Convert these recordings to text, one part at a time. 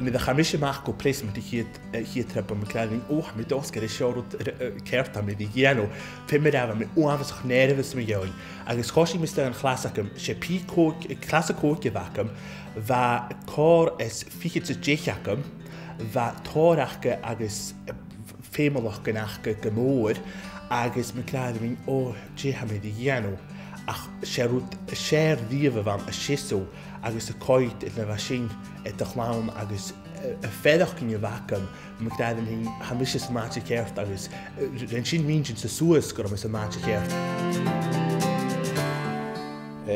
Ní a chamise meach go placement chiad trep am cléing óch mé doscar is seú ceirta mé bhí géanú fi mé rah mé óhasach néirehs mé geáin. agus choí mis an chlasacham sé clasacóce bhacham bheit cór is fichiid sa déacham bheit tóraachcha agus fémalach gannachcha go mór agus me cléing ó déha mé dhéanú. Ach sér díomh bham a sisú agus a coid na bheit sin a chlám agus a féadach cin bhacham me cléing hamis is máte céirt agus ren sin mín sa suas go is a máte céirt.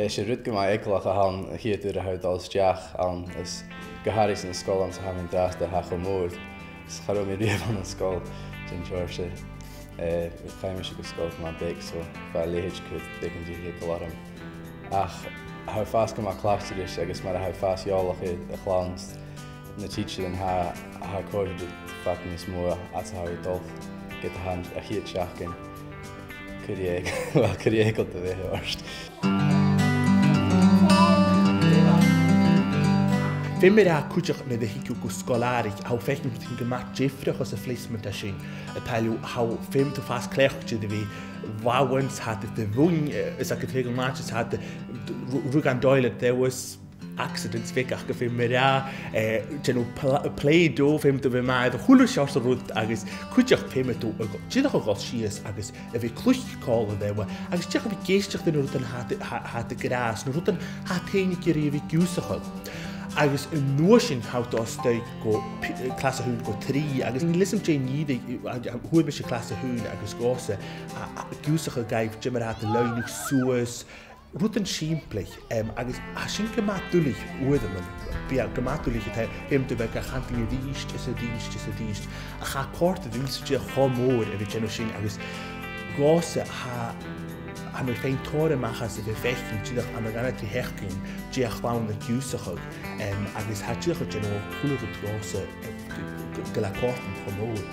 sé rud go mai éileach a han a chiaadú a hadáils deach an is goharis na scóil an sa hain drasta ha go mór. Is charú mé riamh an scóil sin teir sé. Caiime se go scóil má beic so bheit léhéid chud began dí hé go larm. Ach ha fás go má cláisteris agus mar a ha fás eolach a chláns na tíide an ha cóide fatan is mó at ha dulh get a hand a chiad seachcin chuí éigeil a bheith orst. Fi mé a cúteach na hiú go scoláric á fecinn tin go mat défrach as a fleisment a sin a talú há féim tú fás cléchte de bhí bhhains hat de bhún is a go tré mat hat rug an doile there was accidents féach go fé mé plédó féim do bh mai a chuúla se a rud agus cúteach féime tú tíach gá sios agus a bhí cluichá bheha agus teach bhí géisteach den rutan hat a grás nó rutan hatéine gur a bhí giúsacha. Agus yn nua sin hawt os dweud go clasa hwn go 3 agus yn lisym Jane Yde hwyl bys y clasa hwn agus gosa a giwsach o gaif jymar hat y launig suas rwyd yn simplich agus a sin gymadwlig oedd yma bia gymadwlig y hym dy beg a chanting y ddist is y ddist a cha cort y ddim sy'n ddech homor efo gen o sin agus gosa a mae'r fein tor yma chas y fe fechyn tydach am y ganad i hechgyn diach lawn y giwsachog agus ha diach o gen o hwnnw o dros gyda cort yn chomor.